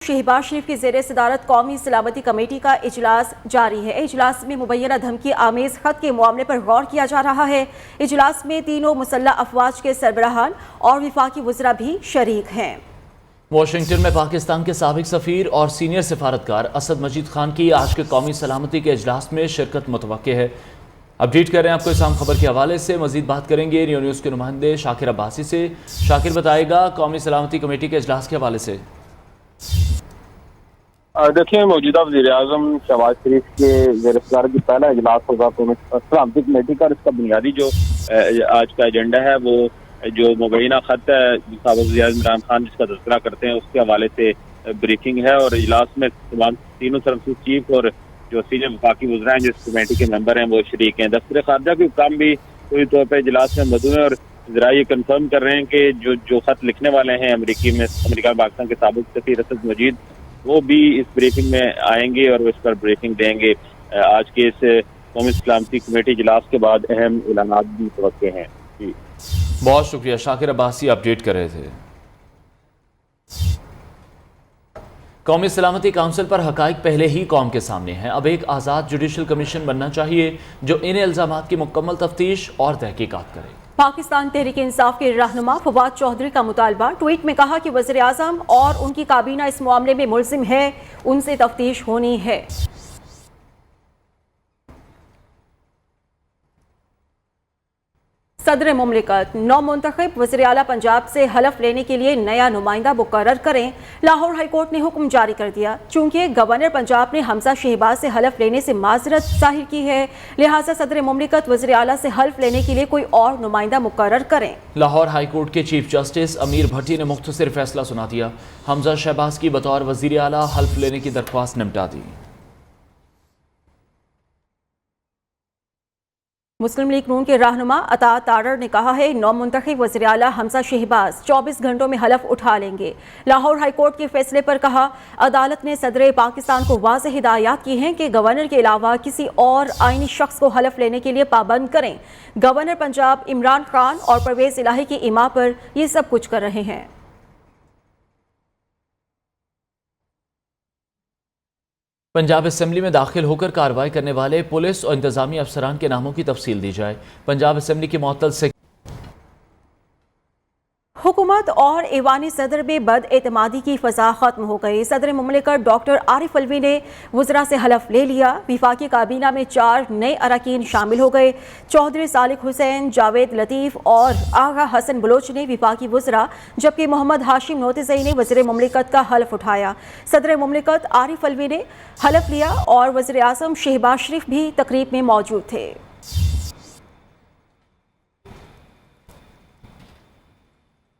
शहबाज शरीफ की ज़ेर सदारत कौमी सलामती कमेटी का इजलास जारी है। इजलास में मुबैना धमकी आमेज खत के मामले पर गौर किया जा रहा है। इजलास में तीनों मुसल्लह अफवाज के सरबराहान और वफाकी वज़रा भी शरीक हैं। वाशिंगटन में पाकिस्तान के साबिक सफ़ीर और सीनियर सिफारतकार असद मजीद खान की आज के कौमी सलामती के इजलास में शिरकत मुतवक्के है। अपडेट कर रहे हैं आपको इस खबर के हवाले से। मजीद बात करेंगे रियो न्यूज़ के नुमाइंदे शाकिर अब्बासी से। शाकिर बताएगा कौमी सलामती कमेटी के इजलास के हवाले से। देखिए, मौजूदा वज़ीर-ए-आज़म शहबाज शरीफ के ज़ेर सदारत की पहला इजलास होगा सलामती कमेटी का। इसका बुनियादी जो आज का एजेंडा है वो जो मुबैना खत है साबिक़ वज़ीर-ए-आज़म इमरान खान जिसका तज़किरा करते हैं उसके हवाले से ब्रीफिंग है। और इजलास में तमाम तीनों सर्विस चीफ और जो सीनियर वफाकी वज़रा हैं जिस कमेटी के मेंबर हैं वो शरीक हैं। दफ्तर ख़ारजा के हुक्काम भी पूरी तौर पर इजलास में मौजूद हैं और ज़रा ये कंफर्म कर रहे हैं कि जो खत लिखने वाले हैं अमेरिका पाकिस्तान के साबिक़ सफ़ीर असद मजीद वो भी इस ब्रीफिंग में आएंगे और वो इस पर ब्रीफिंग देंगे। आज के इस कौमी सलामती कमेटी इजलास के बाद अहम ऐलानात भी मुतवक्के हैं। जी बहुत शुक्रिया, शाकिर अब्बासी अपडेट कर रहे थे। कौमी सलामती काउंसिल पर हकाइक पहले ही कौम के सामने हैं। अब एक आज़ाद जुडिशल कमीशन बनना चाहिए जो इन इल्ज़ामात की मुकम्मल तफ्तीश और तहकीकात करे। पाकिस्तान तहरीक इंसाफ के रहनुमा फवाद चौधरी का मुतालबा। ट्वीट में कहा कि वज़ीर आज़म और उनकी काबीना इस मामले में मुल्ज़िम है, उनसे तफ्तीश होनी है। सदर मुमलिकत नौमुंतखब वज़ीर आला पंजाब से हलफ लेने के लिए नया नुमाइंदा मुकर्रर करें। लाहौर हाई कोर्ट ने हुक्म जारी कर दिया। चूंकि गवर्नर पंजाब ने हमजा शहबाज से हलफ लेने से माजरत जाहिर की है, लिहाजा सदर मुमलिकत वज़ीर आला से हल्फ लेने के लिए कोई और नुमाइंदा मुकर्रर करें। लाहौर हाई कोर्ट के चीफ जस्टिस अमीर भट्टी ने मुख्तसर फैसला सुना दिया। हमजा शहबाज की बतौर वज़ीर आला हल्फ लेने की दरख्वास्त निपटा दी। मुस्लिम लीग नून के रहनुमा अता तारर ने कहा है नौमुंतखब वज़ीर आला हमजा शहबाज 24 घंटों में हलफ उठा लेंगे। लाहौर हाई कोर्ट के फैसले पर कहा, अदालत ने सदर पाकिस्तान को वाज़ेह हिदायत की हैं कि गवर्नर के अलावा किसी और आईनी शख्स को हलफ लेने के लिए पाबंद करें। गवर्नर पंजाब इमरान खान और परवेज़ इलाही की इमा पर ये सब कुछ कर रहे हैं। पंजाब असेंबली में दाखिल होकर कार्रवाई करने वाले पुलिस और इंतजामी अफसरान के नामों की तफसील दी जाए। पंजाब असेंबली की मुअत्तल से हुकूमत और ऐवानी सदर में बदएतमादी की फ़ज़ा ख़त्म हो गई। सदर मुमलिकत डॉक्टर आरिफ अलवी ने वज़रा से हलफ ले लिया। विफाकी काबीना में 4 नए अरकान शामिल हो गए। चौधरी सालिक हुसैन, जावेद लतीफ़ और आगा हसन बलोच ने विफाकी वज़रा, जबकि मोहम्मद हाशिम नोतज़ई ने वज़ीर मुमलिकत का हल्फ उठाया। सदर मुमलिकत आरिफ अलवी ने हलफ लिया और वज़ीर आज़म शहबाज शरीफ भी तकरीब में मौजूद थे।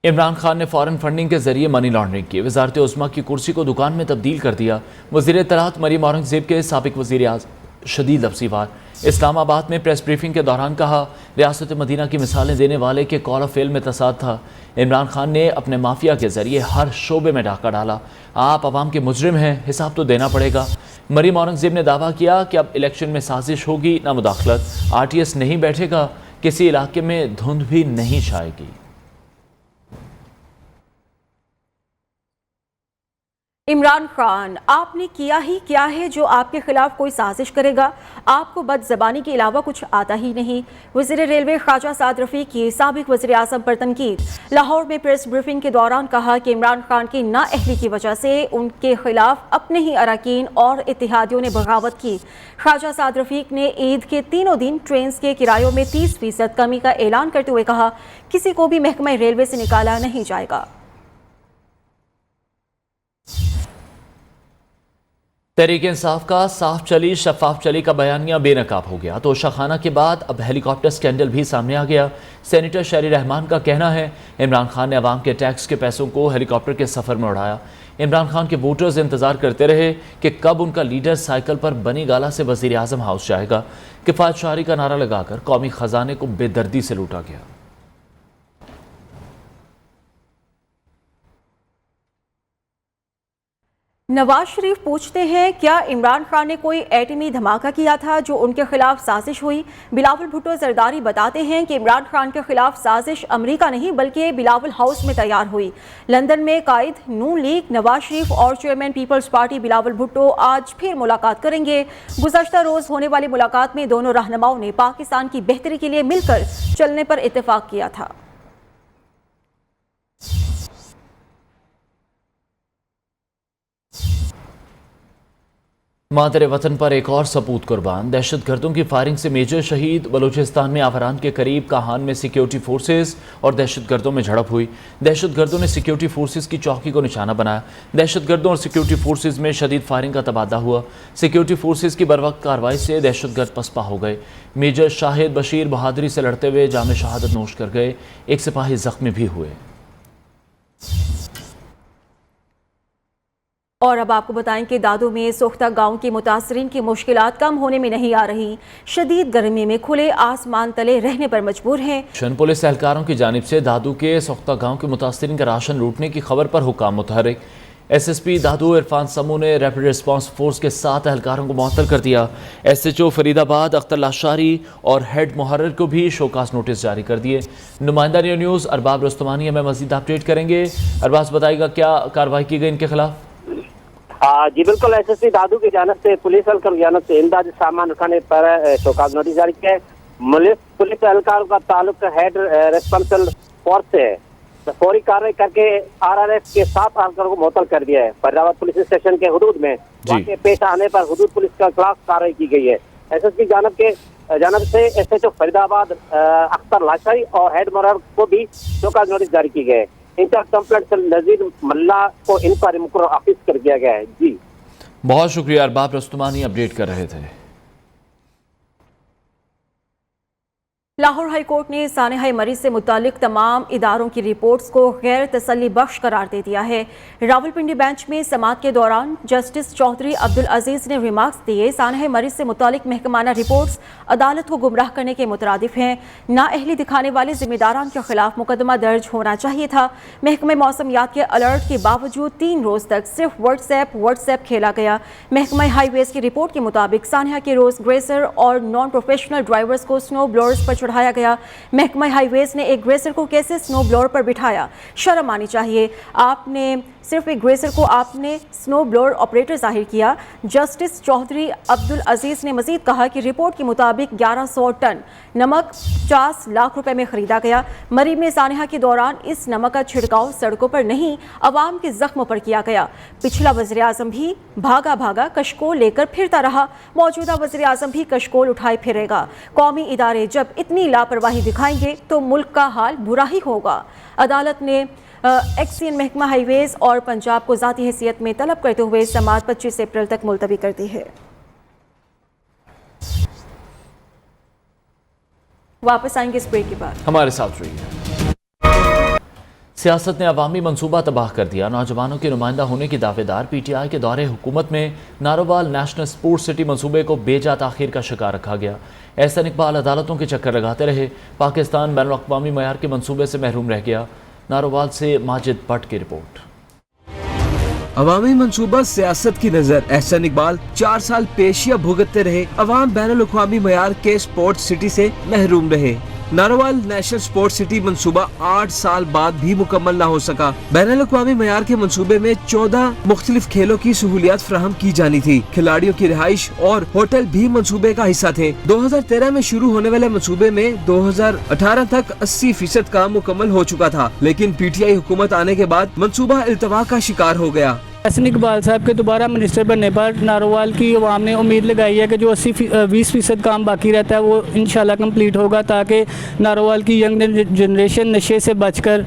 इमरान खान ने फॉरेन फंडिंग के जरिए मनी लॉन्ड्रिंग की। वज़ारत उज़्मा की कुर्सी को दुकान में तब्दील कर दिया। वज़ीर इत्तलात मरीम औरंगज़ेब के साबिक़ वज़ीर आज़म शदीद लफ्ज़ी वार। इस्लामाबाद में प्रेस ब्रीफिंग के दौरान कहा, रियासत मदीना की मिसालें देने वाले के कौल फेल में तसाद था। इमरान खान ने अपने माफिया के जरिए हर शोबे में डाका डाला। आप अवाम के मुजरिम हैं, हिसाब तो देना पड़ेगा। मरीम औरंगज़ेब ने दावा किया कि अब इलेक्शन में साजिश होगी ना मुदाखलत। RTS नहीं बैठेगा, किसी इलाके में धुंध भी नहीं छाएगी। इमरान खान, आपने किया ही क्या है जो आपके खिलाफ कोई साजिश करेगा? आपको बदज़बानी के अलावा कुछ आता ही नहीं। वज़ीर रेलवे ख्वाजा साद रफ़ीक की साबिक़ वज़ीर आज़म पर तनकीद। लाहौर में प्रेस ब्रीफिंग के दौरान कहा कि इमरान खान की नाअहली की वजह से उनके खिलाफ अपने ही अरकान और इत्तेहादियों ने बगावत की। ख्वाजा साद रफ़ीक ने ईद के तीनों दिन ट्रेन के किरायों में 30% कमी का ऐलान करते हुए कहा, किसी को भी महकमा रेलवे से निकाला नहीं जाएगा। तहरीक इंसाफ का साफ चली शफाफ चली का बयानिया बेनकाब हो गया। तो शाखाना के बाद अब हेलीकॉप्टर स्कैंडल भी सामने आ गया। सेनेटर शहरी रहमान का कहना है, इमरान खान ने अवाम के टैक्स के पैसों को हेलीकॉप्टर के सफ़र में उड़ाया। इमरान खान के वोटर्स इंतजार करते रहे कि कब उनका लीडर साइकिल पर बनी गाला से वज़ीर आज़म हाउस जाएगा। किफ़ायत शारी का नारा लगाकर कौमी ख़जाने को बेदर्दी से लूटा गया। नवाज शरीफ पूछते हैं, क्या इमरान खान ने कोई एटमी धमाका किया था जो उनके खिलाफ साजिश हुई? बिलावल भुट्टो जरदारी बताते हैं कि इमरान खान के खिलाफ साजिश अमेरिका नहीं बल्कि बिलावल हाउस में तैयार हुई। लंदन में कायद नून लीग नवाज शरीफ और chairman peoples party Bilawal Bhutto आज फिर मुलाकात करेंगे। गुज़श्ता रोज़ होने वाली मुलाकात में दोनों रहनुमाओं ने पाकिस्तान की बेहतरी के लिए मिलकर चलने पर इत्तेफाक किया था। मादर वतन पर एक और सपूत कुर्बान। दहशत गर्दों की फायरिंग से मेजर शहीद। बलूचिस्तान में आवरान के करीब काहान में सिक्योरिटी फोर्सेस और दहशत गर्दों में झड़प हुई। दहशत गर्दों ने सिक्योरिटी फोर्सेस की चौकी को निशाना बनाया। दहशत गर्दों और सिक्योरिटी फोर्सेस में शदीद फायरिंग का तबादला हुआ। सिक्योरिटी फोर्सेस की बरवक्त कार्रवाई से दहशत गर्द पसपा हो गए। मेजर शाहिद बशीर बहादुरी से लड़ते हुए जाम शहादत नोश कर गए। एक सिपाही जख्मी भी हुए। और अब आपको बताएं कि दादू में सोख्ता गांव के मुतासरीन की मुश्किलात कम होने में नहीं आ रही। शदीद गर्मी में खुले आसमान तले रहने पर मजबूर हैं। शन पुलिस एहलकारों की जानिब से दादू के सोख्ता गांव के मुतासरीन का राशन लूटने की खबर पर हुकाम मुतहरिक। SSP दादू इरफान समू ने रैपिड रिस्पांस फोर्स के 7 एहलकारों को मुअत्तल कर दिया। SHO फरीदाबाद अख्तर लाशारी और हेड मुहर्रिर को भी शोकास नोटिस जारी कर दिए। नुमाइंदा न्यूज़ अरबाब रुस्तमानी हमें मजीद अपडेट करेंगे। अरबाज बताएगा क्या कार्रवाई की गई इनके खिलाफ? जी बिल्कुल, SSP दादू की जानब से पुलिस एहलकार की जानब से इमदादी सामान उठाने पर शोकाज नोटिस जारी किया है। पुलिस एहलकारों का ताल्लुक हेड रेस्पॉन्सिबल फोर्स से है। तो फौरी कार्रवाई करके RRF के 7 एहलकारों को मुअत्तल कर दिया है। फरीदाबाद पुलिस स्टेशन के हुदूद में वाक़े पेश आने पर हुदूद पुलिस के खिलाफ कार्रवाई की गई है। SSP जानब से SHO फरीदाबाद अख्तर लाशारी और हेड मुहर्रिर को भी शोकाज नोटिस जारी की गए। इंचार्ज कंप्लेंट नजीर मल्ला को इन पर मुकर्रर ऑफिस कर दिया गया है। जी बहुत शुक्रिया। अरबाब रुस्तमानी अपडेट कर रहे थे। लाहौर हाई कोर्ट ने सानेहा मरीज से मुतालिक तमाम इदारों की रिपोर्ट्स को गैर तसल्ली बख्श करार दे दिया है। रावलपिंडी बेंच में समाअत के दौरान जस्टिस चौधरी अब्दुल अजीज ने रिमार्क्स दिए, सानेहा मरीज से मुतालिक महकमाना रिपोर्ट्स अदालत को गुमराह करने के मुतरादिफ हैं। नाअहली दिखाने वाले जिम्मेदारान के खिलाफ मुकदमा दर्ज होना चाहिए था। महकमे मौसमियात के अलर्ट के बावजूद 3 रोज तक सिर्फ व्हाट्सएप खेला गया। महकमा हाईवेज की रिपोर्ट के मुताबिक सानेहा के रोज ग्रेसर और नॉन प्रोफेशनल ड्राइवर्स को स्नो ब्लोअर्स पर चढ़ाया गया। महकमा हाईवेज ने एक ग्रेसर को कैसे स्नो ब्लोअर पर बिठाया? शर्म आनी चाहिए। आपने सिर्फ एक ग्रेसर को आपने स्नो ब्लोअर ऑपरेटर जाहिर किया। जस्टिस चौधरी अब्दुल अजीज ने मजीद कहा कि रिपोर्ट के मुताबिक 1100 टन नमक 50 लाख रुपए में खरीदा गया। मरी में सानेहा के दौरान इस नमक का छिड़काव सड़कों पर नहीं, अवाम के जख्म पर किया गया। पिछला वज़ीर आज़म भी भागा कशकोल लेकर फिरता रहा। मौजूदा वज़ीर आज़म भी कशकोल उठाए फिरेगा। कौमी इदारे जब इतनी लापरवाही दिखाएंगे तो मुल्क का हाल बुरा ही होगा। अदालत ने एक्सियन महकमा हाईवेज और पंजाब को ज़ाती हैसियत में तलब करते हुए समाअत 25 अप्रैल तक मुलतवी कर दी है। वापस आएंगे इस ब्रेक के बाद। हमारे साथ रहिए। सियासत ने अवामी मंसूबा तबाह कर दिया। नौजवानों के नुमाइंदा होने की दावेदार PTI के दौरे हुकूमत में नारोवाल नेशनल स्पोर्ट्स सिटी मंसूबे को बेजा ताखीर का शिकार रखा गया। एहसन इकबाल अदालतों के चक्कर लगाते रहे। पाकिस्तान बैनुल अक़वामी मयार के मंसूबे से महरूम रह गया। नारोवाल से माजिद भट्ट की रिपोर्ट। अवामी मंसूबा सियासत की नजर। एहसन इकबाल 4 साल पेशिया भुगतते रहे। अवाम बैनुल अक़वामी मयार के स्पोर्ट्स सिटी से महरूम रहे। नारोवाल नेशनल स्पोर्ट्स सिटी मंसूबा 8 साल बाद भी मुकम्मल न हो सका। बैनुल अक़वामी मयार के मंसूबे में 14 मुख्तलिफ खेलों की सहूलियात फराहम की जानी थी। खिलाड़ियों की रिहाइश और होटल भी मंसूबे का हिस्सा थे। 2013 में शुरू होने वाले मंसूबे में 2018 तक 80% काम मुकम्मल हो चुका था, लेकिन PTI हुकूमत आने के बाद मंसूबा इल्तवा का शिकार हो गया। एहसन इकबाल साहब के दोबारा मिनिस्टर बनने पर नारोवाल की अवाम ने उम्मीद लगाई है कि जो 20% काम बाकी रहता है वो इंशाल्लाह कंप्लीट होगा, ताकि नारोवाल की यंग जनरेशन नशे से बचकर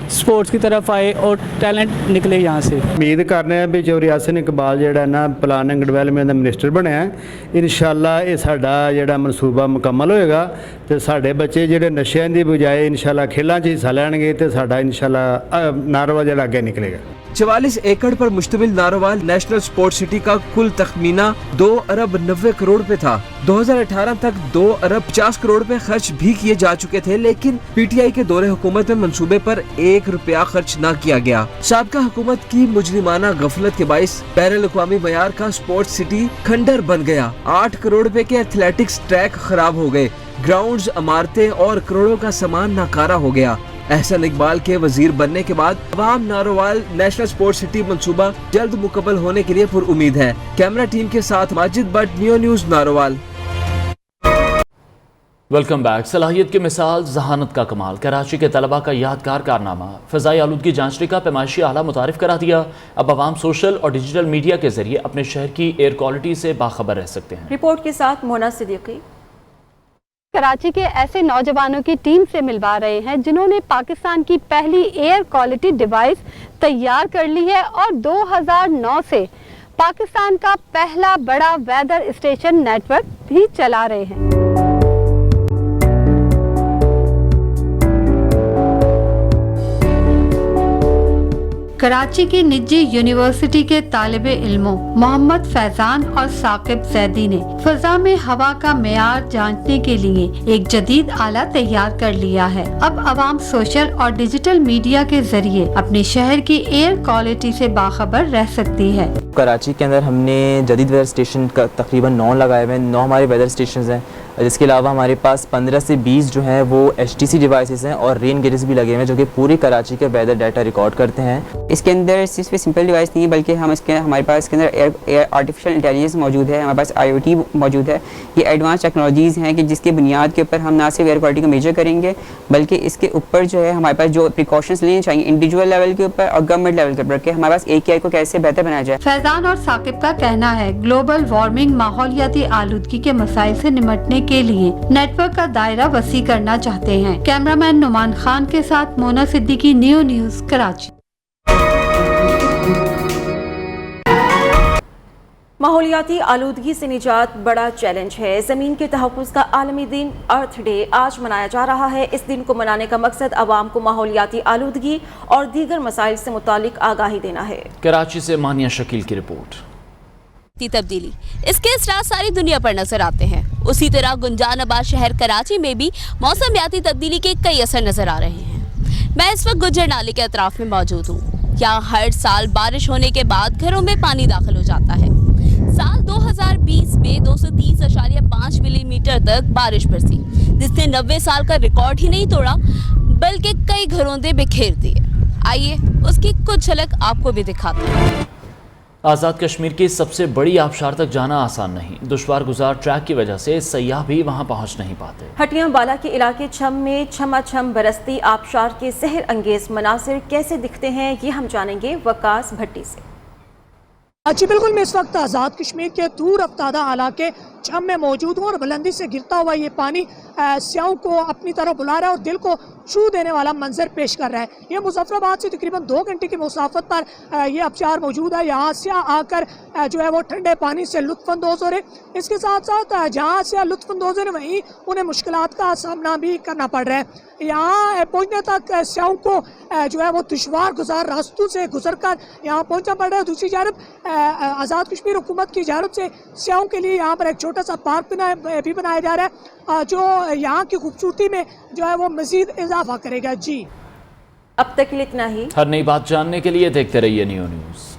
स्पोर्ट्स की तरफ आए और टैलेंट निकले यहाँ से। उम्मीद करने हैं भी जो एहसन इकबाल जिहड़ा ना प्लानिंग डेवलपमेंट का मिनिस्टर बनया इंशाल्लाह ये साडा जिहड़ा मनसूबा मुकम्मल होएगा तो साडे बच्चे जिहड़े नशियां दी बजाए इंशाल्लाह खेलों 'च हिस्सा लैणगे तो साडा इंशाल्लाह नारोवाल जिहड़ा अगे निकलेगा। 44 एकड़ पर मुश्तमिल नारोवाल नेशनल स्पोर्ट्स सिटी का कुल तखमीना 2 अरब 90 करोड़ पे था। 2018 तक 2 अरब 50 करोड़ पे खर्च भी किए जा चुके थे, लेकिन पीटीआई के दौरे हुकूमत में मंसूबे पर 1 रुपया खर्च न किया गया। साबका हुकूमत की मुजरिमाना गफलत के बाइस बैनुल-अक़वामी मयार का स्पोर्ट्स सिटी खंडर बन गया। 8 करोड़ रुपए के एथलेटिक्स ट्रैक खराब हो गए, ग्राउंड्स, इमारतें और करोड़ों का सामान नाकारा हो गया। एहसन इकबाल के वजीर बनने के बाद अवाम नारोवाल नेशनल स्पोर्ट्स सिटी मंसूबा जल्द मुकम्मल होने के लिए पुरुमीद है। कैमरा टीम के साथ Majid but, neo news, Narowal. Welcome back. सलाहियत की मिसाल, जहानत का कमाल। कराची के तलबा का यादगार कारनामा। फ़िज़ाई आलूदगी जांचने का पैमाइशी आला मुतारिफ करा दिया। अब आवाम सोशल और डिजिटल मीडिया के जरिए अपने शहर की एयर क्वालिटी से बाखबर रह सकते हैं। रिपोर्ट के साथ मोना सिद्दीकी। कराची के ऐसे नौजवानों की टीम से मिलवा रहे हैं जिन्होंने पाकिस्तान की पहली एयर क्वालिटी डिवाइस तैयार कर ली है और 2009 से पाकिस्तान का पहला बड़ा वेदर स्टेशन नेटवर्क भी चला रहे हैं। कराची की निजी यूनिवर्सिटी के तालिबे इल्मों मोहम्मद फैजान और साकिब जैदी ने फजा में हवा का मेयार जांचने के लिए एक जदीद आला तैयार कर लिया है। अब आवाम सोशल और डिजिटल मीडिया के जरिए अपने शहर की एयर क्वालिटी से बाखबर रह सकती है। कराची के अंदर हमने जदीद वेदर स्टेशन का तकरीबन 9 लगाए हुए हैं। 9 हमारे वेदर स्टेशन हैं। इसके अलावा हमारे पास 15 से 20 जो हैं वो HTC डिवाइसेस हैं और रेन गेजेस भी लगे हुए हैं जो कि पूरी कराची के वेदर डाटा रिकॉर्ड करते हैं। इसके अंदर सिर्फ सिंपल डिवाइस नहीं है बल्कि हमारे पास इसके अंदर आर्टिफिशियल इंटेलिजेंस मौजूद है, हमारे पास IoT मौजूद है। ये एडवांस टेक्नोलॉजीज़ हैं कि जिसकी बुनियाद के ऊपर हम ना सिर्फ एयर क्वालिटी को मेजर करेंगे बल्कि इसके ऊपर जो है हमारे पास जो प्रिकॉशंस लेने चाहिए इंडिविजुअल लेवल के ऊपर और गवर्नमेंट लेवल के ऊपर, हमारे पास AQI को कैसे बेहतर बनाया जाए। फैजान और साकिब का कहना है ग्लोबल वार्मिंग माहौलियाती आलूदगी के मसाइल से निमटने के लिए नेटवर्क का दायरा वसी करना चाहते हैं। कैमरामैन नुमान खान के साथ मोना सिद्दीकी, नियो न्यूज़, कराची। माहौलियाती आलूदगी से निजात बड़ा चैलेंज है। ज़मीन के तहफ़्फ़ुज़ का आलमी दिन अर्थ डे आज मनाया जा रहा है। इस दिन को मनाने का मकसद आवाम को माहौलियाती आलूदगी और दीगर मसाइल से मुतालिक आगाही देना है। कराची से मानिया शकील की रिपोर्ट। तब्दीली, इसके असरात सारी दुनिया पर नजर आते हैं। उसी तरह गुंजानाबाद शहर कराची में भी मौसमियाती तब्दीली के कई असर नजर आ रहे हैं। मैं इस वक्त गुज्जर नाले के अतराफ में मौजूद हूँ। यहाँ हर साल बारिश होने के बाद घरों में पानी दाखिल हो जाता है। साल 2020 में 230.5 मिलीमीटर तक बारिश बरसी, जिसने 90 साल का रिकॉर्ड ही नहीं तोड़ा बल्कि कई घरों से बिखेर दिए। आइए उसकी कुछ झलक आपको भी दिखाते हैं। आज़ाद कश्मीर की सबसे बड़ी आबशार तक जाना आसान नहीं। दुश्वार गुजार ट्रैक की वजह से सयाह भी वहां पहुंच नहीं पाते। हटियां बाला के इलाके छम में छमाछम बरसती आबशार के सहर अंगेज मनासिर कैसे दिखते हैं, ये हम जानेंगे वकास भट्टी से। जी बिल्कुल, मैं इस वक्त आज़ाद कश्मीर के दूर अफ्तादा इलाके छम में मौजूद हूँ और बुलंदी से गिरता हुआ ये पानी स्याहों को अपनी तरफ बुला रहा है और दिल को छू देने वाला मंजर पेश कर रहा है। ये मुजफ्फराबाद से तकरीबन 2 घंटे की मुसाफत पर ये आबशार मौजूद है। यहाँ से आकर जो है वो ठंडे पानी से लुत्फ़अंदोज़ हो रहे। इसके साथ साथ जहाँ से लुत्फ़अंदोज़ हो रहे वहीं उन्हें मुश्किलात का सामना भी करना पड़ रहा है। यहाँ पहुँचने तक स्याहों को जो है वो दुश्वार गुजार रास्तों से गुजर कर यहाँ पहुँचना पड़ रहा है। दूसरी जानब आज़ाद कश्मीर हुकूमत की जानब से स्याहों के लिए यहाँ पर एक छोटा सा पार्क भी बनाया जा रहा है जो यहाँ की खूबसूरती में जो है वो मज़ीद इजाफा करेगा। जी अब तक के लिए इतना ही। हर नई बात जानने के लिए देखते रहिए नियो न्यूज़।